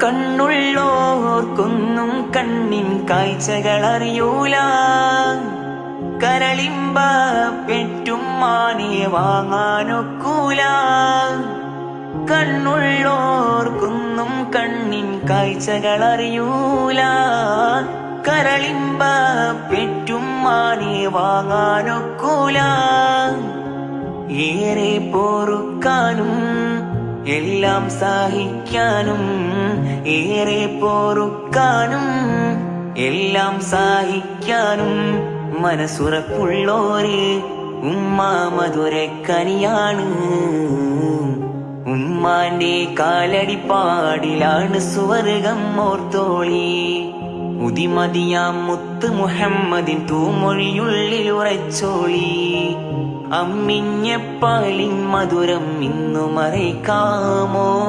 കണ്ണുള്ളോർക്കൊന്നും കണ്ണിൻ കാഴ്ചകളറിയൂല. കരളിമ്പ പെറ്റും മാനെ വാങ്ങാനൊക്കൂല. കണ്ണുള്ളോർക്കൊന്നും കണ്ണിൻ കാഴ്ചകളറിയൂല. കരളിമ്പ പെറ്റും മാനെ വാങ്ങാനൊക്കൂല. ഏറെ പൊറുക്കാനും എല്ലാം സഹിക്കാനും, ഏറെ പൊറുക്കാനും എല്ലാം സഹിക്കാനും മനസ്സുറപ്പുള്ളോര് ഉമ്മ മധുരക്കനിയാണ്. ഉമ്മാന്റെ കാലടിപ്പാടിലാണ് സ്വർഗം ഓർത്തോളി. ഉദിമതിയാം മുത്ത് മുഹമ്മദിൻ തൂമൊഴിയുള്ളിൽ ഉറച്ചോളി. അമ്മിഞ്ഞ പാലിൻ മധുരം ഇന്നു മറയ്ക്കാമോ?